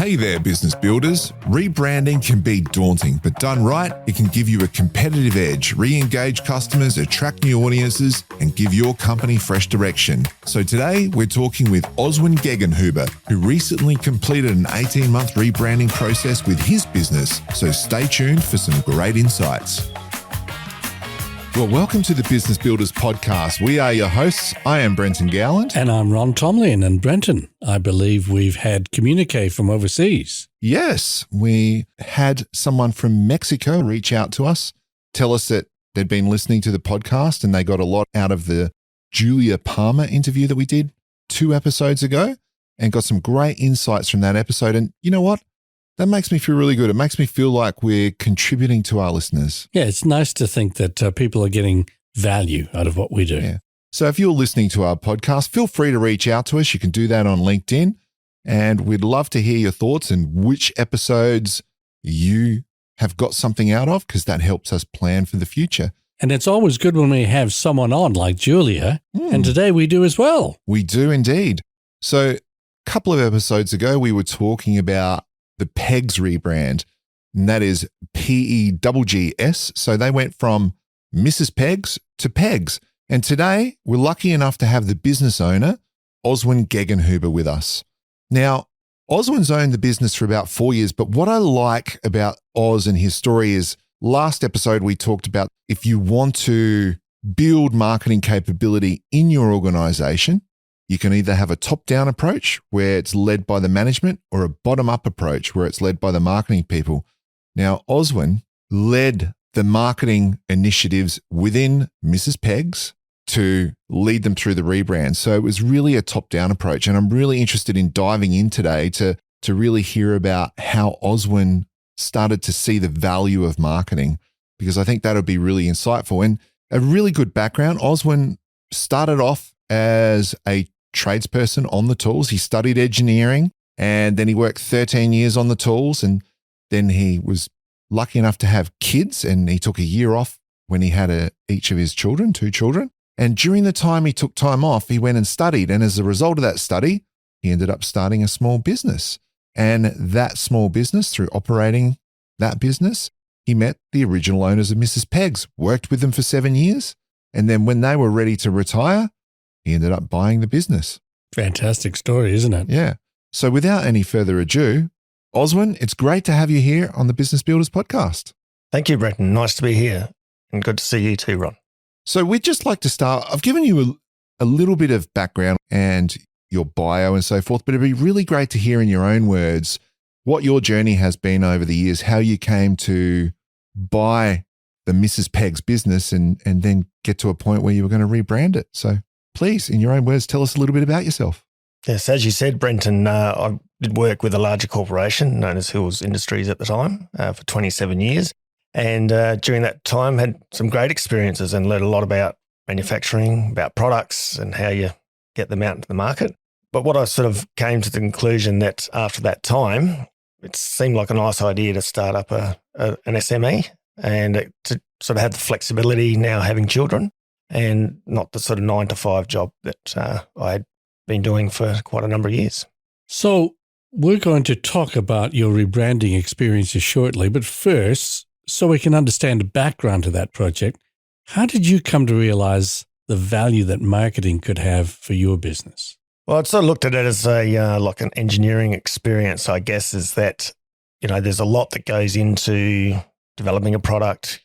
Hey there, business builders. Rebranding can be daunting, but done right, it can give you a competitive edge, re-engage customers, attract new audiences, and give your company fresh direction. So today, we're talking with Oswin Gegenhuber, who recently completed an 18-month rebranding process with his business. So stay tuned for some great insights. Well, welcome to the Business Builders Podcast. We are your hosts. I am Brenton Gowland. And I'm Ron Tomlin. And Brenton, I believe we've had communique from overseas. Yes, we had someone from Mexico reach out to us, tell us that they'd been listening to the podcast and they got a lot out of the Julia Palmer interview that we did 2 episodes ago and got some great insights from that episode. And you know what? That makes me feel really good. It makes me feel like we're contributing to our listeners. Yeah, it's nice to think that people are getting value out of what we do. Yeah. So if you're listening to our podcast, feel free to reach out to us. You can do that on LinkedIn. And we'd love to hear your thoughts and which episodes you have got something out of, because that helps us plan for the future. And it's always good when we have someone on like Julia. And today we do as well. We do indeed. So a couple of episodes ago, we were talking about the PEGS rebrand, and that is PEGGS. So they went from Mrs. Pegs to PEGS. And today we're lucky enough to have the business owner, Oswin Gegenhuber, with us. Now, Oswin's owned the business for about 4 years, but what I like about Oz and his story is last episode we talked about if you want to build marketing capability in your organization, you can either have a top-down approach where it's led by the management or a bottom-up approach where it's led by the marketing people. Now, Oswin led the marketing initiatives within Mrs. Pegs to lead them through the rebrand. So it was really a top-down approach. And I'm really interested in diving in today to really hear about how Oswin started to see the value of marketing, because I think that'll be really insightful. And a really good background. Oswin started off as a tradesperson on the tools. He studied engineering and then he worked 13 years on the tools. And then he was lucky enough to have kids, and he took a year off when he had each of his children, 2 children. And during the time he took time off, he went and studied. And as a result of that study, he ended up starting a small business. And that small business, through operating that business, he met the original owners of Mrs. Pegs, worked with them for 7 years. And then when they were ready to retire, he ended up buying the business. Fantastic story, isn't it? Yeah. So without any further ado, Oswin, it's great to have you here on the Business Builders Podcast. Thank you, Brenton. Nice to be here, and good to see you too, Ron. So we'd just like to start. I've given you a little bit of background and your bio and so forth, but it'd be really great to hear in your own words what your journey has been over the years, how you came to buy the Mrs. Pegs business and then get to a point where you were going to rebrand it. So please, in your own words, tell us a little bit about yourself. Yes, as you said, Brenton, I did work with a larger corporation known as Hills Industries at the time for 27 years. And during that time, had some great experiences and learned a lot about manufacturing, about products and how you get them out into the market. But what I sort of came to the conclusion that after that time, it seemed like a nice idea to start up an SME and to sort of have the flexibility now having children and not the sort of 9-to-5 job that I had been doing for quite a number of years. So we're going to talk about your rebranding experiences shortly, but first, so we can understand the background to that project, how did you come to realize the value that marketing could have for your business? Well, I sort of looked at it as a like an engineering experience, I guess, is that, you know, there's a lot that goes into developing a product,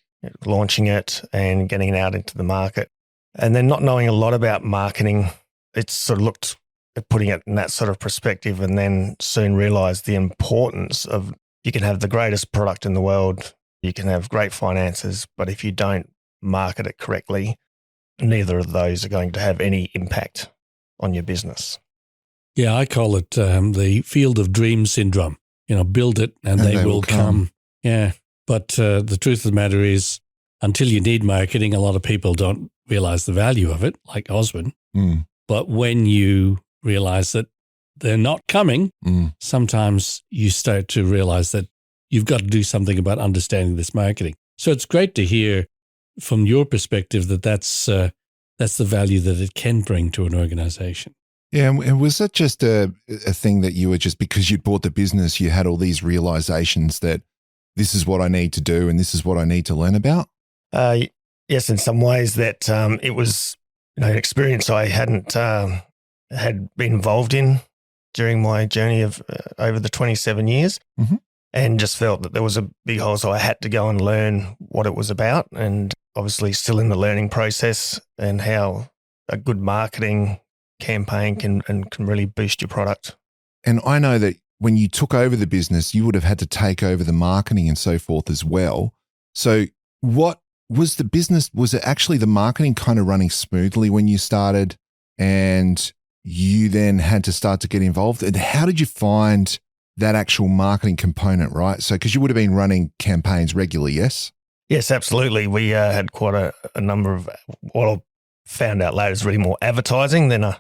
launching it and getting it out into the market. And then not knowing a lot about marketing, it sort of looked at putting it in that sort of perspective, and then soon realized the importance of, you can have the greatest product in the world, you can have great finances, but if you don't market it correctly, neither of those are going to have any impact on your business. Yeah, I call it the field of dreams syndrome. You know, build it and they will come. Yeah, but the truth of the matter is, until you need marketing, a lot of people don't realize the value of it, like Oswin. But when you realize that they're not coming, sometimes you start to realize that you've got to do something about understanding this marketing. So it's great to hear from your perspective that that's the value that it can bring to an organization. Yeah, and was that just a thing that you were just because you'd bought the business, you had all these realizations that this is what I need to do and this is what I need to learn about? Yes, in some ways that it was an experience I hadn't had been involved in during my journey of over the 27 years, and just felt that there was a big hole, so I had to go and learn what it was about, and obviously still in the learning process and how a good marketing campaign can really boost your product. And I know that when you took over the business, you would have had to take over the marketing and so forth as well. So what was the business? Was it actually the marketing kind of running smoothly when you started and you then had to start to get involved? And how did you find that actual marketing component, right? So because you would have been running campaigns regularly, yes? Yes, absolutely. We had quite a number of, what I found out later is really more advertising than I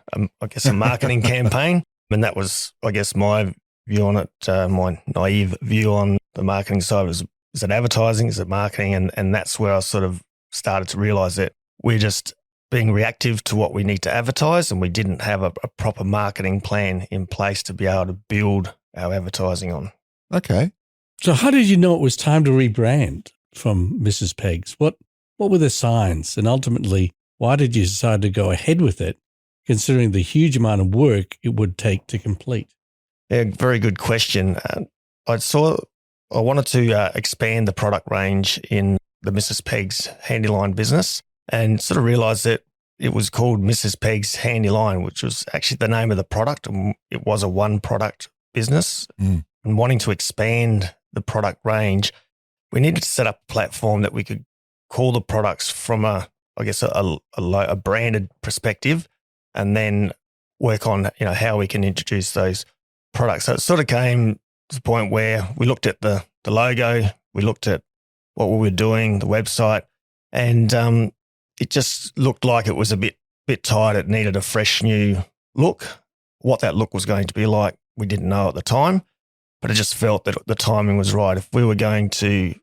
guess a marketing campaign. And that was, I guess, my view on it, my naive view on the marketing side was, is it advertising, is it marketing? And that's where I sort of started to realize that we're just being reactive to what we need to advertise, and we didn't have a proper marketing plan in place to be able to build our advertising on. Okay. So how did you know it was time to rebrand from Mrs. Peg's? What were the signs? And ultimately, why did you decide to go ahead with it, considering the huge amount of work it would take to complete? Yeah, very good question. I wanted to expand the product range in the Mrs. Peg's handy line business, and sort of realised that it was called Mrs. Peg's Handy Line, which was actually the name of the product, and it was a one product business. And wanting to expand the product range, we needed to set up a platform that we could call the products from a branded perspective, and then work on how we can introduce those products. So it sort of came to the point where we looked at the logo, we looked at what we were doing, the website, and it just looked like it was a bit tired. It needed a fresh new look. What that look was going to be like, we didn't know at the time, but it just felt that the timing was right. If we were going to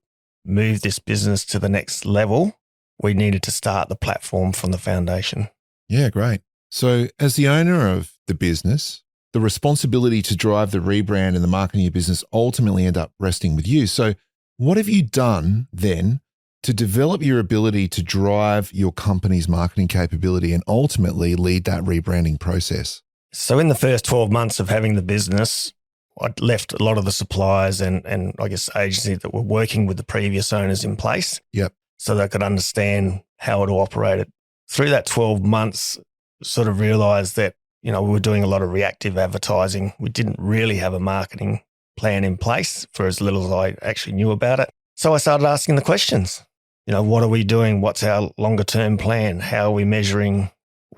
move this business to the next level, we needed to start the platform from the foundation. Yeah, great. So as the owner of the business, the responsibility to drive the rebrand and the marketing of your business ultimately end up resting with you. So what have you done then to develop your ability to drive your company's marketing capability and ultimately lead that rebranding process? So in the first 12 months of having the business, I'd left a lot of the suppliers and I guess agencies that were working with the previous owners in place. Yep. So they could understand how it all operated. Through that 12 months, sort of realized that, we were doing a lot of reactive advertising. We didn't really have a marketing plan in place for as little as I actually knew about it. So I started asking the questions. What are we doing? What's our longer term plan? How are we measuring,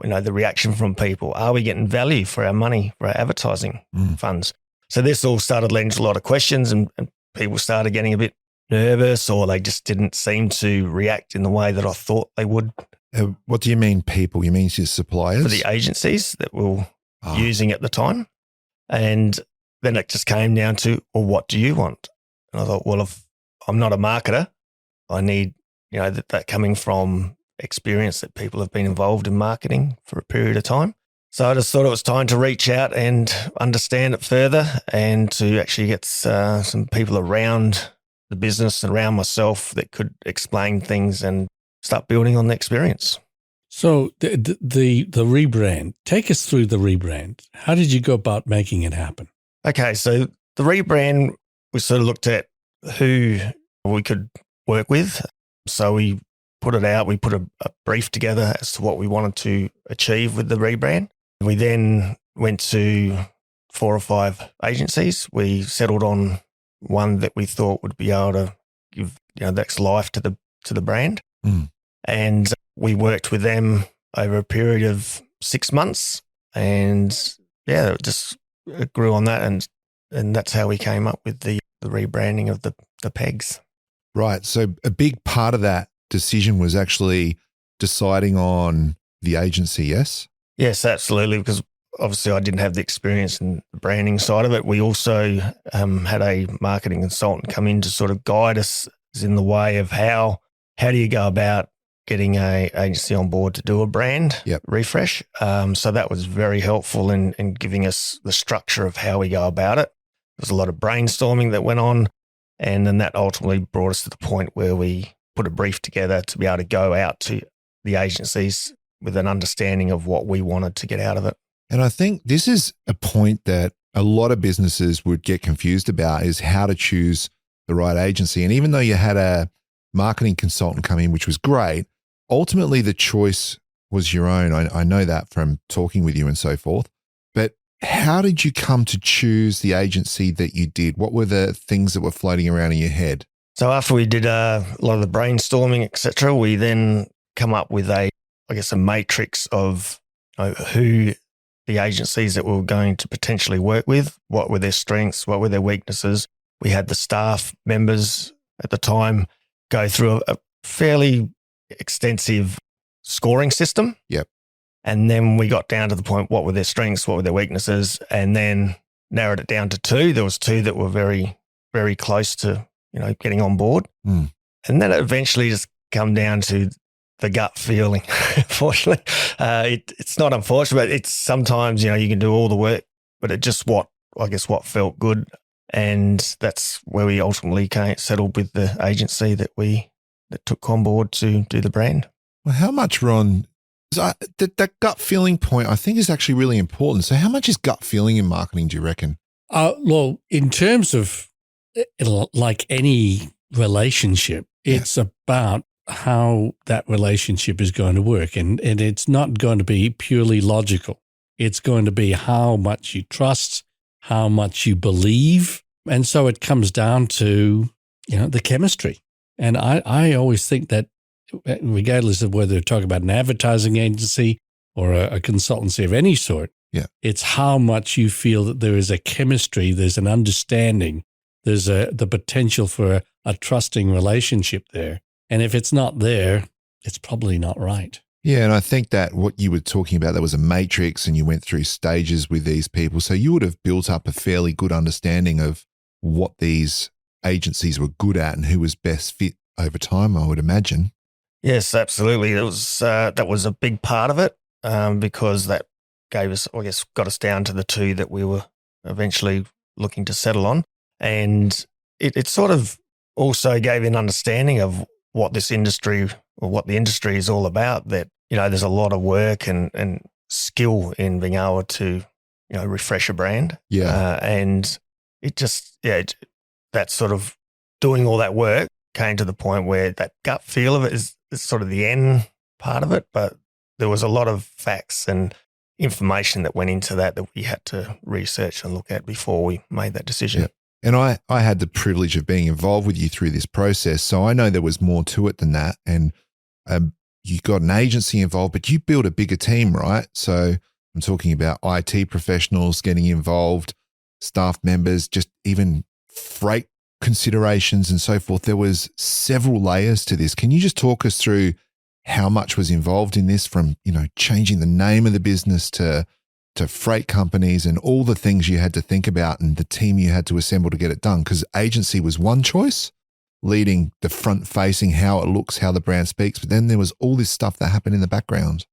the reaction from people? Are we getting value for our money, for our advertising funds? So this all started leading to a lot of questions, and people started getting a bit nervous, or they just didn't seem to react in the way that I thought they would. What do you mean people? You mean your suppliers? For the agencies that we were using at the time. And then it just came down to, well, what do you want? And I thought, well, if I'm not a marketer, I need, that coming from experience that people have been involved in marketing for a period of time. So I just thought it was time to reach out and understand it further, and to actually get some people around the business and around myself that could explain things and start building on the experience. So the rebrand, take us through the rebrand. How did you go about making it happen? Okay, so the rebrand, we sort of looked at who we could work with. So we put it out, we put a brief together as to what we wanted to achieve with the rebrand. We then went to 4 or 5 agencies. We settled on one that we thought would be able to give next life to the brand. And we worked with them over a period of 6 months, and it just grew on that, and that's how we came up with the rebranding of the pegs. Right. So a big part of that decision was actually deciding on the agency, yes? Yes, absolutely, because obviously I didn't have the experience in the branding side of it. We also had a marketing consultant come in to sort of guide us in the way of how do you go about getting a agency on board to do a brand refresh. So that was very helpful in giving us the structure of how we go about it. There's a lot of brainstorming that went on, and then that ultimately brought us to the point where we put a brief together to be able to go out to the agencies with an understanding of what we wanted to get out of it. And I think this is a point that a lot of businesses would get confused about, is how to choose the right agency. And even though you had a marketing consultant come in, which was great, ultimately the choice was your own. I know that from talking with you and so forth. But how did you come to choose the agency that you did? What were the things that were floating around in your head? So after we did a lot of the brainstorming, etc., we then come up with a matrix of who the agencies that we were going to potentially work with, what were their strengths, what were their weaknesses. We had the staff members at the time go through a fairly extensive scoring system. Yep. And then we got down to the point, what were their strengths, what were their weaknesses, and then narrowed it down to two. There was two that were very, very close to, getting on board. Mm. And then it eventually just come down to the gut feeling. Unfortunately, it's not unfortunate, but it's sometimes, you can do all the work, but it just what felt good. And that's where we ultimately settled with the agency that took on board to do the brand. Well, how much, Ron, that gut feeling point I think is actually really important. So how much is gut feeling in marketing, do you reckon? Well, in terms of like any relationship, it's about how that relationship is going to work. And it's not going to be purely logical. It's going to be how much you trust, how much you believe. And so it comes down to, the chemistry. And I always think that regardless of whether you're talking about an advertising agency or a consultancy of any sort, it's how much you feel that there is a chemistry, there's an understanding, there's the potential for a trusting relationship there. And if it's not there, it's probably not right. Yeah, and I think that what you were talking about, there was a matrix and you went through stages with these people. So you would have built up a fairly good understanding of what these agencies were good at and who was best fit over time, I would imagine. Yes, absolutely. It was that was a big part of it because that gave us, got us down to the two that we were eventually looking to settle on. And it sort of also gave an understanding of what this industry or what the industry is all about, that, there's a lot of work and skill in being able to, refresh a brand. Yeah. And it just, that sort of doing all that work came to the point where that gut feel of it is sort of the end part of it. But there was a lot of facts and information that went into that we had to research and look at before we made that decision. Yeah. And I had the privilege of being involved with you through this process. So I know there was more to it than that. And you got an agency involved, but you built a bigger team, right? So I'm talking about IT professionals getting involved, staff members, just even freight considerations and so forth. There was several layers to this. Can you just talk us through how much was involved in this, from, changing the name of the business to freight companies and all the things you had to think about and the team you had to assemble to get it done? Because agency was one choice, leading the front facing, how it looks, how the brand speaks. But then there was all this stuff that happened in the background.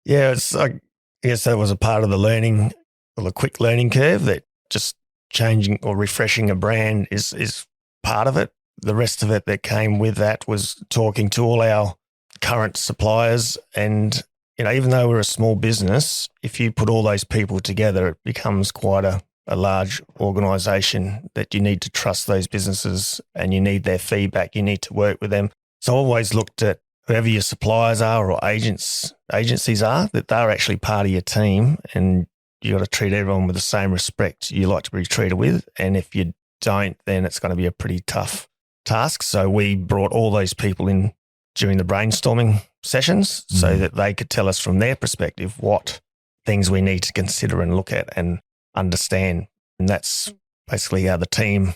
Yeah, I guess that was a part of the quick learning curve, that just changing or refreshing a brand is part of it. The rest of it that came with that was talking to all our current suppliers. And, even though we're a small business, if you put all those people together, it becomes quite a large organisation that you need to trust those businesses and you need their feedback. You need to work with them. So I always looked at whoever your suppliers are or agencies are, that they're actually part of your team, and you got to treat everyone with the same respect you like to be treated with. And if you don't, then it's going to be a pretty tough task. So we brought all those people in during the brainstorming sessions so that they could tell us from their perspective what things we need to consider and look at and understand. And that's basically how the team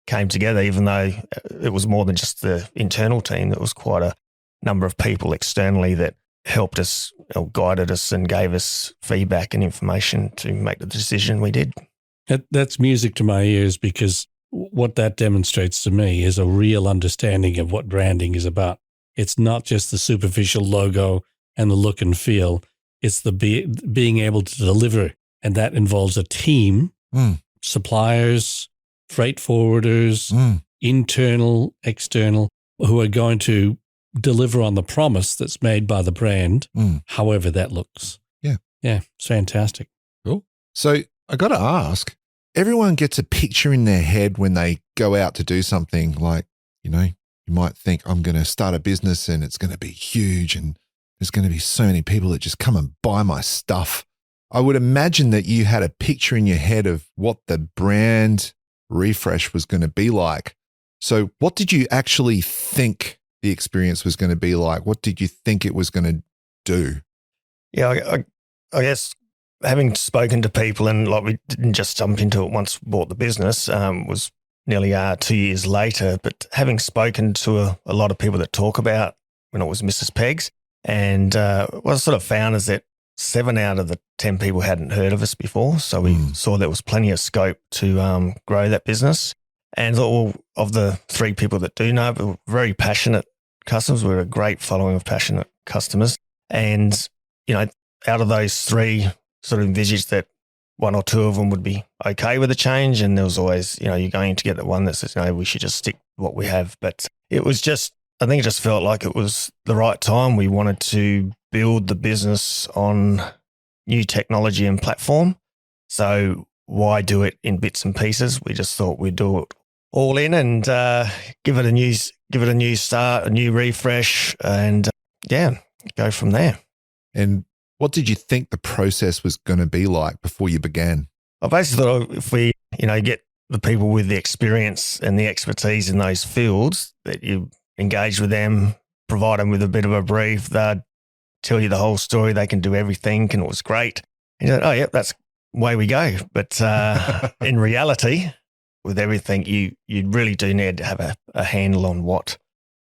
came together, even though it was more than just the internal team. There was quite a number of people externally that helped us, guided us and gave us feedback and information to make the decision we did. That's music to my ears, because what that demonstrates to me is a real understanding of what branding is about. It's not just the superficial logo and the look and feel. It's the being able to deliver. And that involves a team, suppliers, freight forwarders, internal, external, who are going to deliver on the promise that's made by the brand, however that looks. Yeah. Yeah, it's fantastic. Cool. So I got to ask, everyone gets a picture in their head when they go out to do something like, you might think, I'm going to start a business and it's going to be huge and there's going to be so many people that just come and buy my stuff. I would imagine that you had a picture in your head of what the brand refresh was going to be like. So what did you actually think the experience was going to be like? What did you think it was going to do? Yeah, I guess having spoken to people, and like we didn't just jump into it once we bought the business, was nearly 2 years later, but having spoken to a lot of people that talk about when it was Mrs. Peg's, and what I sort of found is that 7 out of the 10 people hadn't heard of us before. So we saw there was plenty of scope to grow that business. And all of the 3 people that do know, we're very passionate customers. We're a great following of passionate customers. And, out of those 3, sort of envisaged that 1 or 2 of them would be okay with the change. And there was always, you're going to get the one that says, we should just stick with what we have. But it was just, I think it just felt like it was the right time. We wanted to build the business on new technology and platform. So why do it in bits and pieces? We just thought we'd do it all in and give it a new start, a new refresh, and go from there. And what did you think the process was going to be like before you began? I basically thought if we, get the people with the experience and the expertise in those fields, that you engage with them, provide them with a bit of a brief, they'd tell you the whole story, they can do everything, and it was great. And you're like, oh, yeah, that's the way we go. But in reality, with everything, you really do need to have a handle on what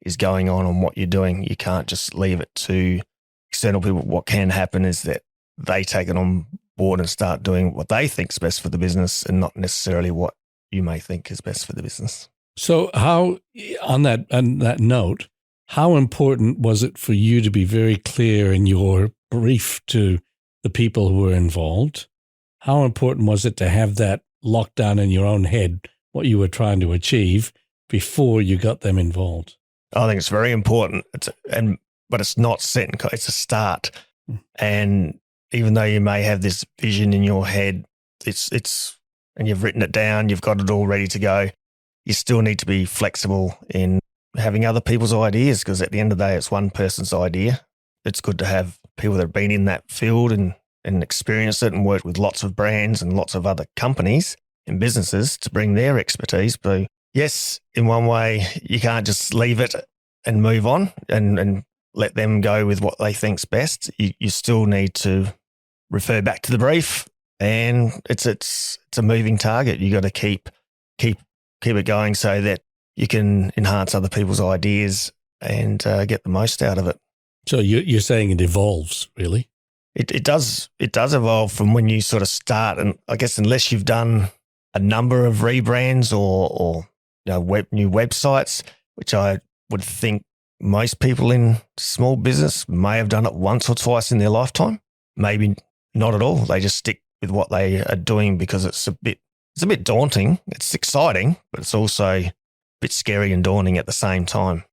is going on and what you're doing. You can't just leave it to external people. What can happen is that they take it on board and start doing what they think is best for the business and not necessarily what you may think is best for the business. So how, on that note, how important was it for you to be very clear in your brief to the people who were involved? How important was it to have that locked down in your own head, what you were trying to achieve before you got them involved? I think it's very important. But it's not set. It's a start. And even though you may have this vision in your head, and you've written it down, you've got it all ready to go, you still need to be flexible in having other people's ideas, because at the end of the day, it's one person's idea. It's good to have people that have been in that field and experienced it and worked with lots of brands and lots of other companies and businesses to bring their expertise. But yes, in one way, you can't just leave it and move on and let them go with what they think's best. You still need to refer back to the brief, and it's a moving target. You got to keep it going so that you can enhance other people's ideas and get the most out of it. So you're saying it evolves, really? It does evolve from when you sort of start, and I guess unless you've done a number of rebrands or new websites, which I would think most people in small business may have done it once or twice in their lifetime. Maybe not at all. They just stick with what they are doing because it's a bit daunting. It's exciting, but it's also a bit scary and daunting at the same time.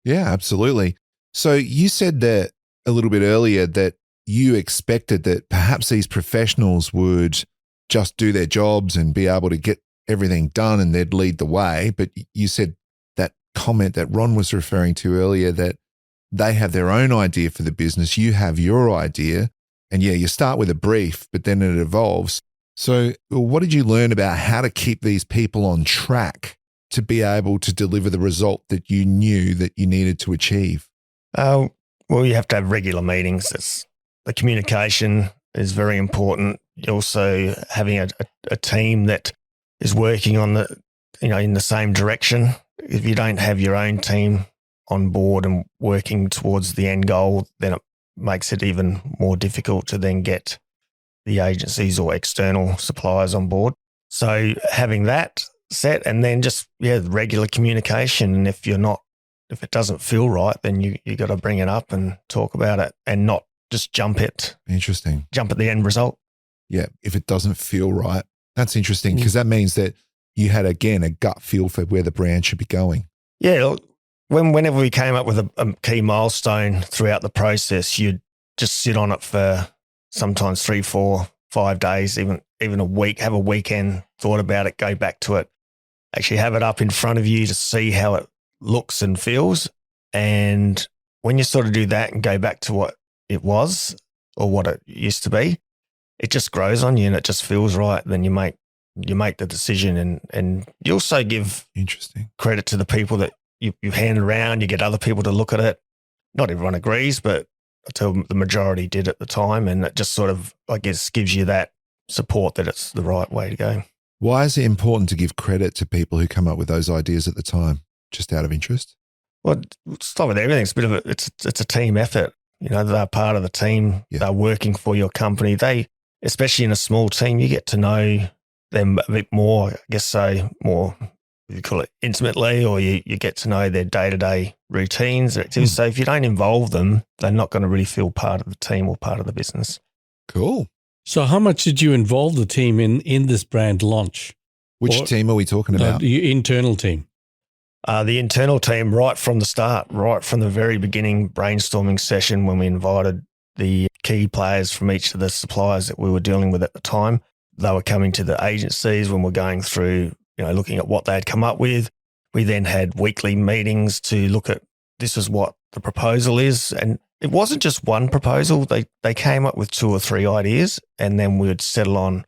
Yeah, absolutely. So you said that a little bit earlier that you expected that perhaps these professionals would just do their jobs and be able to get everything done and they'd lead the way. But you said that comment that Ron was referring to earlier, that they have their own idea for the business, you have your idea, and you start with a brief, but then it evolves. So what did you learn about how to keep these people on track to be able to deliver the result that you knew that you needed to achieve? Well, you have to have regular meetings. The communication is very important. Also having a team that is working on in the same direction. If you don't have your own team on board and working towards the end goal, then it makes it even more difficult to then get the agencies or external suppliers on board. So having that set, and then just regular communication. And if you're not if it doesn't feel right, then you got to bring it up and talk about it and not just jump at the end result. Yeah, if it doesn't feel right. That's interesting because that means that you had, again, a gut feel for where the brand should be going. Yeah, whenever we came up with a key milestone throughout the process, you'd just sit on it for sometimes 3, 4, 5 days, even a week, have a weekend, thought about it, go back to it, actually have it up in front of you to see how it looks and feels. And when you sort of do that and go back to what it was or what it used to be, it just grows on you and it just feels right. Then you make the decision and you also give credit to the people that you hand around. You get other people to look at it. Not everyone agrees, but I tell them the majority did at the time, and it just sort of, I guess, gives you that support that it's the right way to go. Why is it important to give credit to people who come up with those ideas at the time, just out of interest? Well, start with everything. It's a bit of it's a team effort. They're part of the team. Yeah. They're working for your company. Especially in a small team, you get to know them a bit more, I guess, more, you call it intimately, or you get to know their day-to-day routines or activities. So if you don't involve them, they're not going to really feel part of the team or part of the business. Cool. So how much did you involve the team in this brand launch? Which team are we talking about? The internal team. The internal team, right from the start, right from the very beginning brainstorming session when we invited the key players from each of the suppliers that we were dealing with at the time. They were coming to the agencies when we're going through, looking at what they had come up with. We then had weekly meetings to look at, this is what the proposal is. And it wasn't just one proposal. They came up with 2 or 3 ideas, and then we would settle on,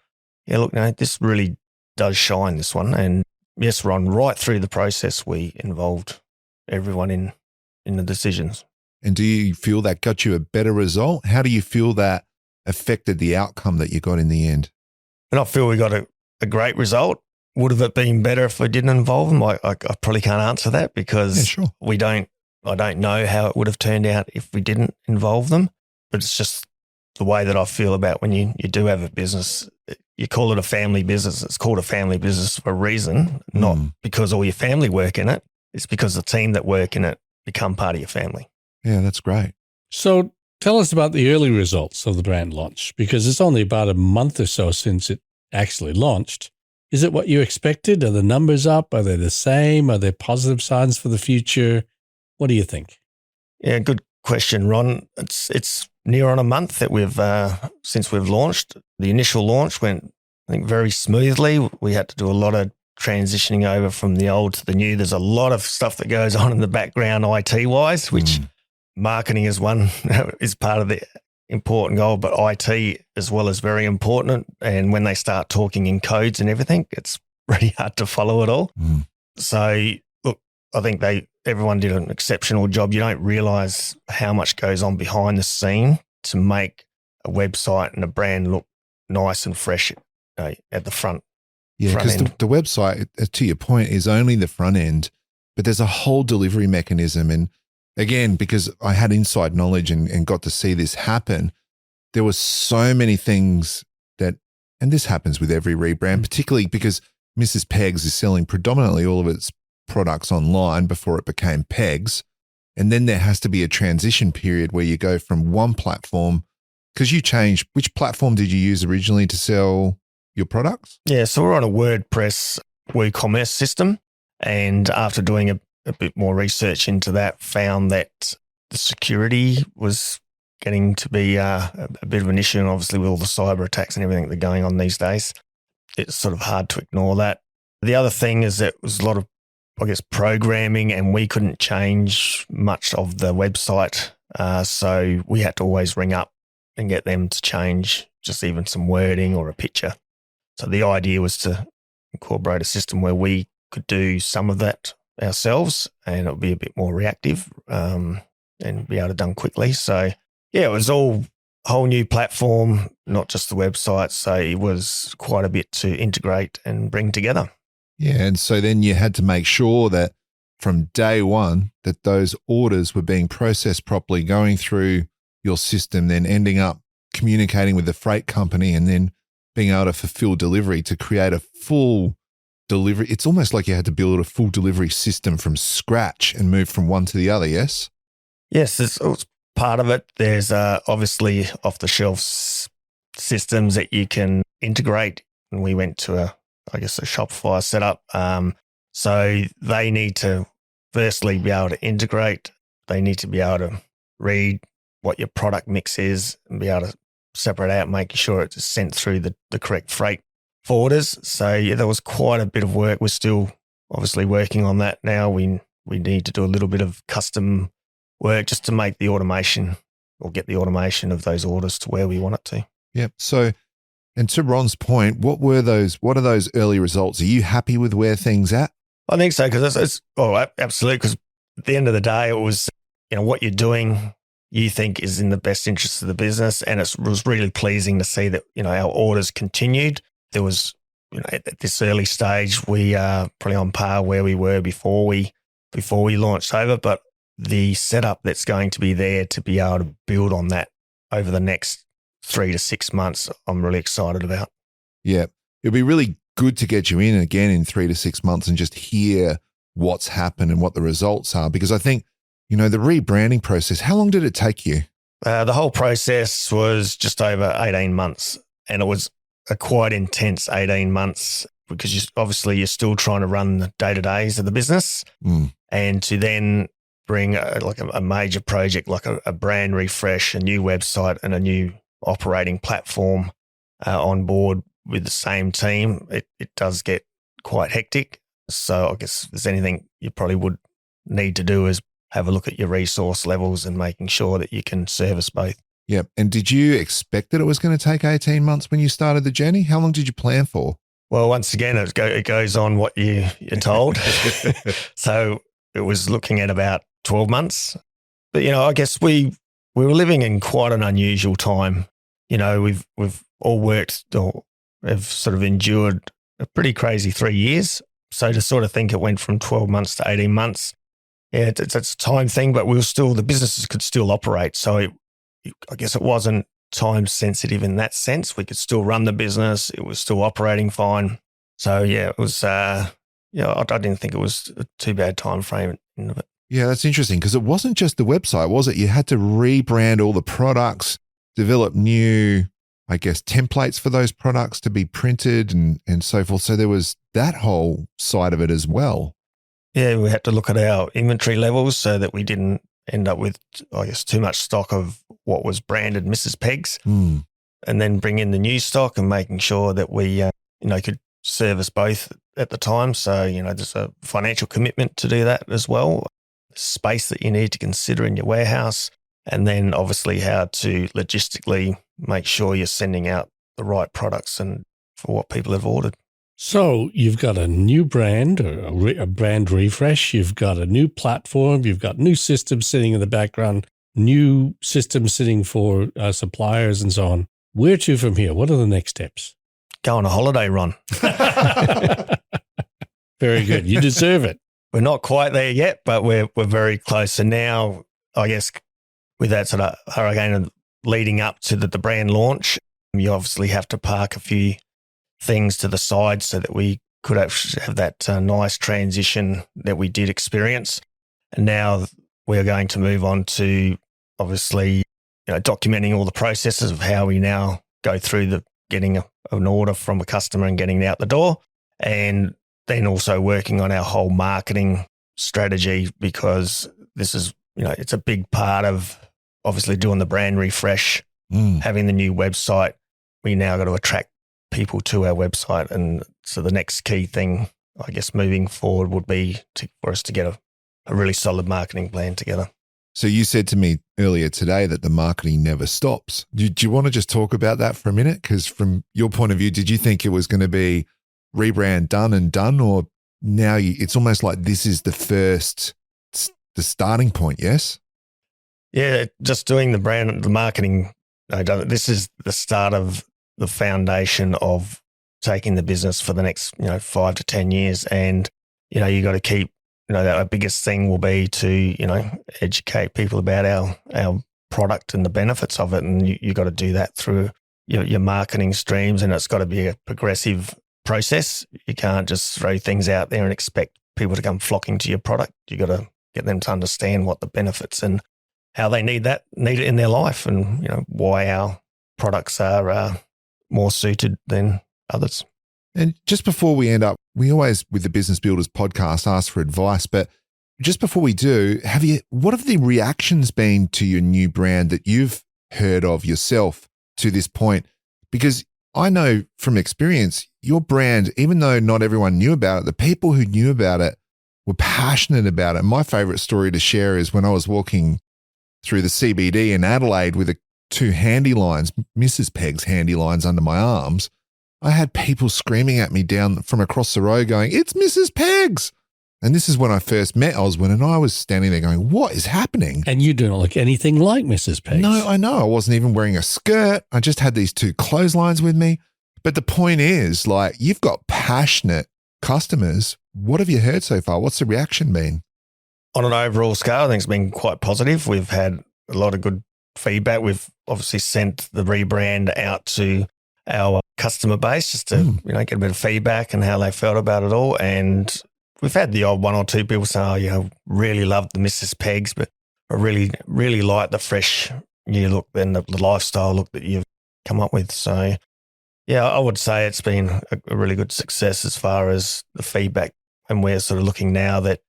this really does shine, this one. And yes, Ron, right through the process, we involved everyone in the decisions. And do you feel that got you a better result? How do you feel that affected the outcome that you got in the end? And I feel we got a great result. Would have it been better if we didn't involve them? I probably can't answer that because I don't know how it would have turned out if we didn't involve them. But it's just the way that I feel about when you do have a business. You call it a family business. It's called a family business for a reason, not because all your family work in it. It's because the team that work in it become part of your family. Yeah, that's great. So tell us about the early results of the brand launch, because it's only about a month or so since it actually launched. Is it what you expected? Are the numbers up? Are they the same? Are there positive signs for the future? What do you think? Yeah, good question, Ron. It's near on a month that we've since we've launched. The initial launch went, I think, very smoothly. We had to do a lot of transitioning over from the old to the new. There's a lot of stuff that goes on in the background IT-wise, which marketing is part of the important goal, but IT as well is very important. And when they start talking in codes and everything, it's really hard to follow it all. So look, I think everyone did an exceptional job. You don't realize how much goes on behind the scene to make a website and a brand look nice and fresh at the front. Yeah, because the website, to your point, is only the front end, but there's a whole delivery mechanism. And again, because I had inside knowledge and got to see this happen, there were so many things and this happens with every rebrand, particularly because Mrs. Pegs is selling predominantly all of its products online before it became Pegs. And then there has to be a transition period where you go from one platform, because you changed, which platform did you use originally to sell your products? Yeah, so we're on a WordPress WooCommerce system. And after doing a bit more research into that, found that the security was getting to be a bit of an issue. And obviously with all the cyber attacks and everything that are going on these days, it's sort of hard to ignore that. The other thing is that it was a lot of, I guess, programming, and we couldn't change much of the website. So we had to always ring up and get them to change just even some wording or a picture. So the idea was to incorporate a system where we could do some of that ourselves, and it would be a bit more reactive and be able to done quickly. So yeah, it was all a whole new platform, not just the website. So it was quite a bit to integrate and bring together. Yeah, and so then you had to make sure that from day one that those orders were being processed properly, going through your system, then ending up communicating with the freight company and then being able to fulfill delivery to create a full delivery. It's almost like you had to build a full delivery system from scratch and move from one to the other, yes? Yes, it's part of it. There's obviously off-the-shelf systems that you can integrate. And we went to a Shopify setup. So they need to firstly be able to integrate. They need to be able to read what your product mix is and be able to separate out, making sure it's sent through the correct freight forwarders. So yeah, there was quite a bit of work. We're still obviously working on that now. We need to do a little bit of custom work just to make the automation or get the automation of those orders to where we want it to. Yep. So, and to Ron's point, what are those early results? Are you happy with where things at? I think so, because it's absolutely. Because at the end of the day, it was, what you're doing, you think is in the best interest of the business. And it was really pleasing to see that, our orders continued. There was, at this early stage, we are probably on par where we were before we launched over, but the setup that's going to be there to be able to build on that over the next 3 to 6 months, I'm really excited about. Yeah. It'll be really good to get you in again in 3 to 6 months and just hear what's happened and what the results are. Because I think, the rebranding process, how long did it take you? The whole process was just over 18 months, and it was a quite intense 18 months because you're still trying to run the day-to-days of the business. And to then bring a major project like a brand refresh, a new website and a new operating platform on board with the same team, it does get quite hectic. So I guess if there's anything you probably would need to do is have a look at your resource levels and making sure that you can service both. Yep. And did you expect that it was going to take 18 months when you started the journey? How long did you plan for? Well, once again, it goes on what you're told. So it was looking at about 12 months. But, I guess we were living in quite an unusual time. We've all worked or have sort of endured a pretty crazy 3 years. So to sort of think it went from 12 months to 18 months, yeah, it's a time thing, but the businesses could still operate. So I guess it wasn't time sensitive in that sense. We could still run the business. It was still operating fine. So yeah, it was, I didn't think it was a too bad time frame of it. Yeah, that's interesting because it wasn't just the website, was it? You had to rebrand all the products, develop new, I guess, templates for those products to be printed and so forth. So there was that whole side of it as well. Yeah, we had to look at our inventory levels so that we didn't end up with, I guess, too much stock of what was branded Mrs. Pegs, and then bring in the new stock and making sure that we, could service both at the time. So, there's a financial commitment to do that as well. Space that you need to consider in your warehouse, and then obviously how to logistically make sure you're sending out the right products and for what people have ordered. So you've got a new brand, or a brand refresh. You've got a new platform. You've got new systems sitting in the background, new systems sitting for suppliers and so on. Where to from here? What are the next steps? Go on a holiday, Ron. Very good. You deserve it. We're not quite there yet, but we're very close. And now, I guess, with that sort of hurricane leading up to the brand launch, you obviously have to park a few things to the side so that we could actually have that nice transition that we did experience. And now we're going to move on to obviously documenting all the processes of how we now go through getting an order from a customer and getting it out the door, and then also working on our whole marketing strategy, because this is, it's a big part of obviously doing the brand refresh, having the new website. We now got to attract people to our website. And so the next key thing, I guess, moving forward would be for us to get a really solid marketing plan together. So you said to me earlier today that the marketing never stops. Do you want to just talk about that for a minute? Because from your point of view, did you think it was going to be rebrand done, or now it's almost like this is the starting point, yes? Yeah, just doing the marketing. This is the start of the foundation of taking the business for the next, 5 to 10 years. And, you got to keep, our biggest thing will be to, educate people about our product and the benefits of it. And you got to do that through your marketing streams, and it's got to be a progressive process. You can't just throw things out there and expect people to come flocking to your product. You got to get them to understand what the benefits and how they need it in their life, and why our products are more suited than others. And just before we end up, we always, with the Business Builders podcast, ask for advice. But just before we do, what have the reactions been to your new brand that you've heard of yourself to this point? Because I know from experience, your brand, even though not everyone knew about it, the people who knew about it were passionate about it. My favorite story to share is when I was walking through the CBD in Adelaide with two handy lines, Mrs. Peg's handy lines under my arms. I had people screaming at me down from across the road going, "It's Mrs. Peg's." And this is when I first met Oswin, and I was standing there going, what is happening? And you don't look anything like Mrs. Peg's. No, I know. I wasn't even wearing a skirt. I just had these two clotheslines with me. But the point is, like, you've got passionate customers. What have you heard so far? What's the reaction been? On an overall scale, I think it's been quite positive. We've had a lot of good feedback. We've obviously sent the rebrand out to our customer base just to get a bit of feedback and how they felt about it all. And we've had the odd one or two people say, really loved the Mrs. Peg's, but I really, really like the fresh new look and the lifestyle look that you've come up with. So, yeah, I would say it's been a really good success as far as the feedback. And we're sort of looking now that,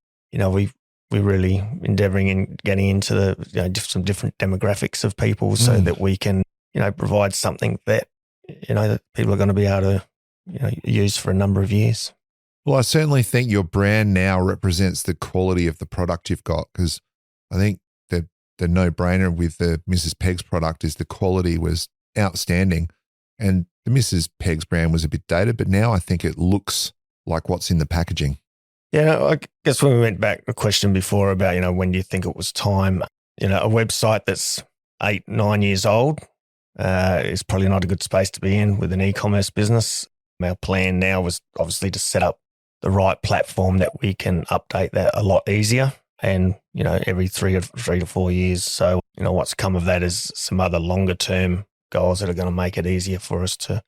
we're really endeavouring in getting into the, some different demographics of people so that we can, provide something that, that people are going to be able to, use for a number of years. Well, I certainly think your brand now represents the quality of the product you've got, because I think the no-brainer with the Mrs. Peg's product is the quality was outstanding. And the Mrs. Peg's brand was a bit dated, but now I think it looks like what's in the packaging. Yeah, I guess when we went back a question before about, when do you think it was time, a website that's 8-9 years old is probably not a good space to be in with an e-commerce business. Our plan now was obviously to set up the right platform that we can update that a lot easier and, every 3 to 4 years. So, what's come of that is some other longer term goals that are going to make it easier for us to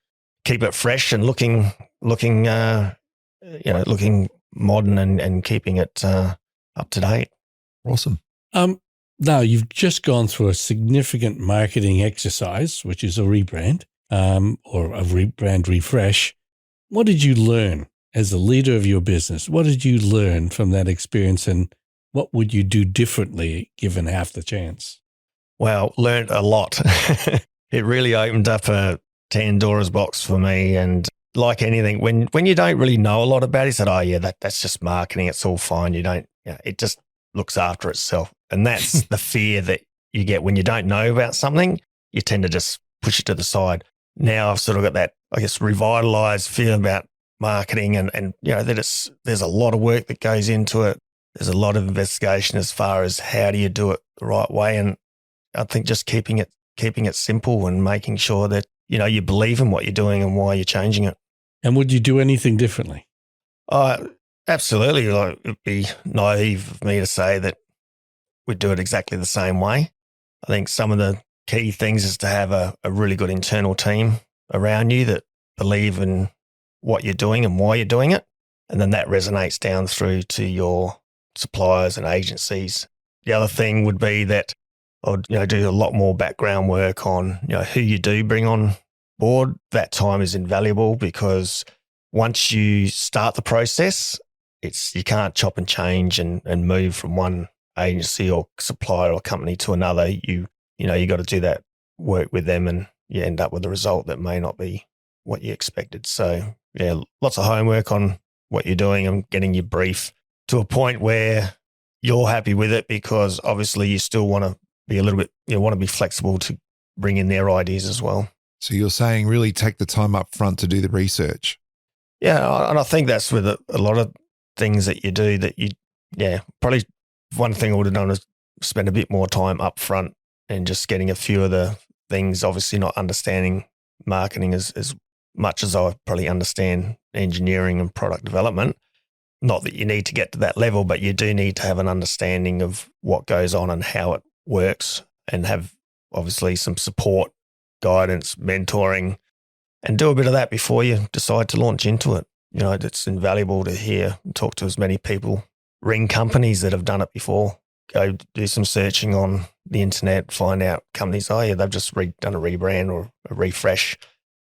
keep it fresh and looking modern and keeping it up to date. Awesome. Now, you've just gone through a significant marketing exercise, which is a rebrand or a rebrand refresh. What did you learn as a leader of your business? What did you learn from that experience, and what would you do differently given half the chance? Well, learned a lot. It really opened up a Pandora's box for me. And like anything, when you don't really know a lot about it, you said, "Oh yeah, that's just marketing. It's all fine. It just looks after itself." And that's the fear that you get when you don't know about something. You tend to just push it to the side. Now I've sort of got that, I guess, revitalized feeling about marketing and that there's a lot of work that goes into it. There's a lot of investigation as far as how do you do it the right way. And I think just keeping it simple and making sure that, you believe in what you're doing and why you're changing it. And would you do anything differently? Absolutely. It'd be naive of me to say that we'd do it exactly the same way. I think some of the key things is to have a really good internal team around you that believe in what you're doing and why you're doing it. And then that resonates down through to your suppliers and agencies. The other thing would be that I would, do a lot more background work on, who you do bring on board. That time is invaluable because once you start the process, you can't chop and change and move from one agency or supplier or company to another. You got to do that work with them and you end up with a result that may not be what you expected. So yeah, lots of homework on what you're doing and getting your brief to a point where you're happy with it, because obviously you still want to be a little bit, want to be flexible to bring in their ideas as well. So you're saying really take the time up front to do the research. Yeah, and I think that's with a lot of things that you do that probably one thing I would have done is spend a bit more time up front and just getting a few of the things, obviously not understanding marketing as much as I probably understand engineering and product development. Not that you need to get to that level, but you do need to have an understanding of what goes on and how it works and have obviously some support, guidance, mentoring and do a bit of that before you decide to launch into it. You know, it's invaluable to hear and talk to as many people, ring companies that have done it before, go do some searching on the internet, find out companies, oh yeah, they've just done a rebrand or a refresh.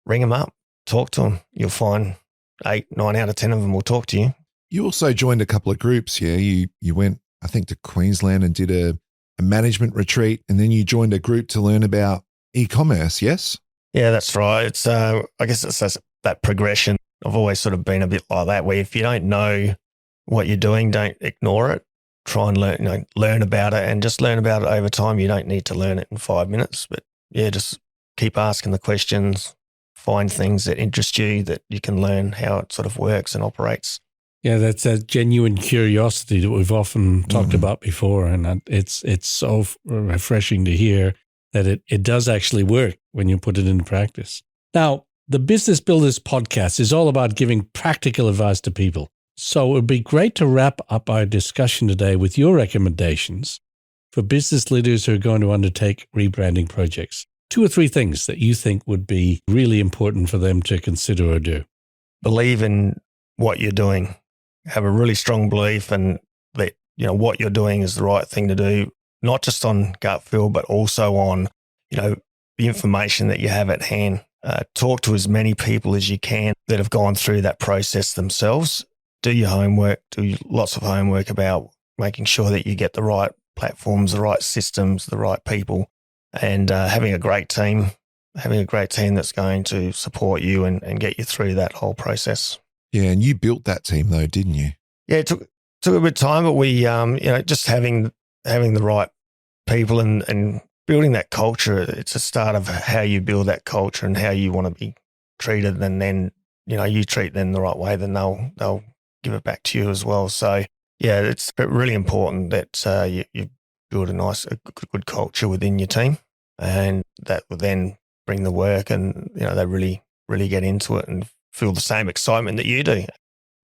Ring them up, talk to them. You'll find 8, 9 out of 10 of them will talk to you. You also joined a couple of groups, yeah? You went, I think, to Queensland and did a management retreat, and then you joined a group to learn about e-commerce, yes? Yeah, that's right. It's I guess it's that progression. I've always sort of been a bit like that, where if you don't know what you're doing, don't ignore it. Try and learn about it, and just learn about it over time. You don't need to learn it in 5 minutes, but yeah, just keep asking the questions, find things that interest you, that you can learn how it sort of works and operates. Yeah, that's a genuine curiosity that we've often talked about before, and it's so refreshing to hear that it does actually work when you put it into practice. Now, the Business Builders podcast is all about giving practical advice to people. So it would be great to wrap up our discussion today with your recommendations for business leaders who are going to undertake rebranding projects. 2 or 3 things that you think would be really important for them to consider or do. Believe in what you're doing. Have a really strong belief and that, you know, what you're doing is the right thing to do, not just on gut feel, but also on, you know, the information that you have at hand. Talk to as many people as you can that have gone through that process themselves. Do your homework, do lots of homework about making sure that you get the right platforms, the right systems, the right people, and having a great team that's going to support you and get you through that whole process. Yeah, and you built that team though, didn't you? Yeah, it took a bit of time, but we, just having the right people and building that culture, it's a start of how you build that culture and how you want to be treated. And then, you know, you treat them the right way, then they'll give it back to you as well. So yeah, it's really important that you build a good culture within your team, and that will then bring the work, and you know they really get into it and feel the same excitement that you do.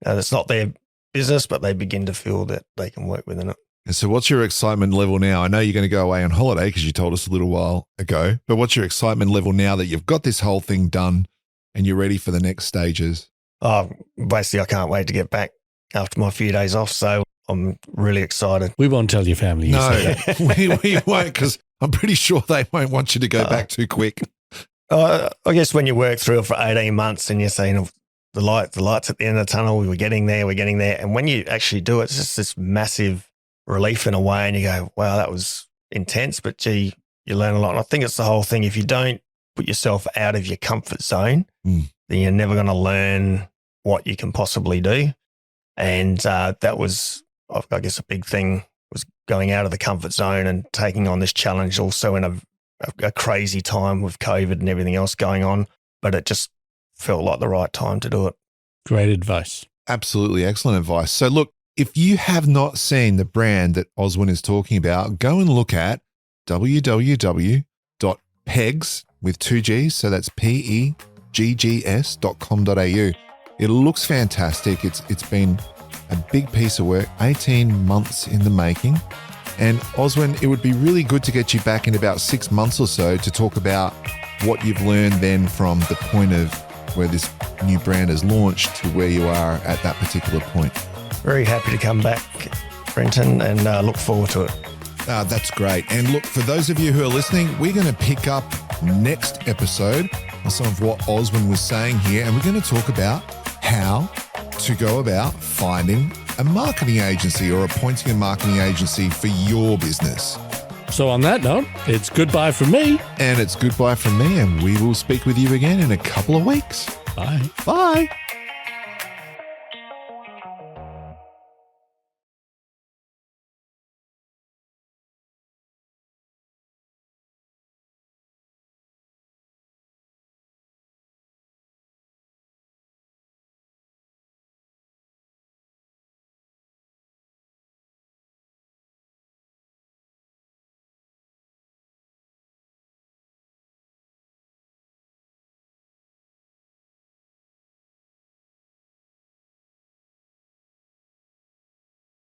It's not their business, but they begin to feel that they can work within it. And so what's your excitement level now? I know you're going to go away on holiday because you told us a little while ago, but what's your excitement level now that you've got this whole thing done and you're ready for the next stages? Oh, basically, I can't wait to get back after my few days off. So I'm really excited. We won't tell your family. No, we won't, because I'm pretty sure they won't want you to go back too quick. I guess when you work through it for 18 months and you're saying the lights at the end of the tunnel, we're getting there. And when you actually do it, it's just this massive relief in a way. And you go, wow, that was intense, but gee, you learn a lot. And I think it's the whole thing. If you don't put yourself out of your comfort zone, then you're never going to learn what you can possibly do. And that was, I guess, a big thing, was going out of the comfort zone and taking on this challenge also in a crazy time with COVID and everything else going on. But it just felt like the right time to do it. Great advice. Absolutely excellent advice. So look, if you have not seen the brand that Oswin is talking about, go and look at www.pegs with 2 Gs. So that's PEGGS.com.au. It looks fantastic. It's been a big piece of work, 18 months in the making. And Oswin, it would be really good to get you back in about 6 months or so to talk about what you've learned then from the point of where this new brand is launched to where you are at that particular point. Very happy to come back, Brenton, and look forward to it. That's great. And look, for those of you who are listening, we're going to pick up next episode on some of what Oswin was saying here, and we're going to talk about how to go about finding a marketing agency or appointing a marketing agency for your business. So on that note, it's goodbye from me. And it's goodbye from me, and we will speak with you again in a couple of weeks. Bye. Bye.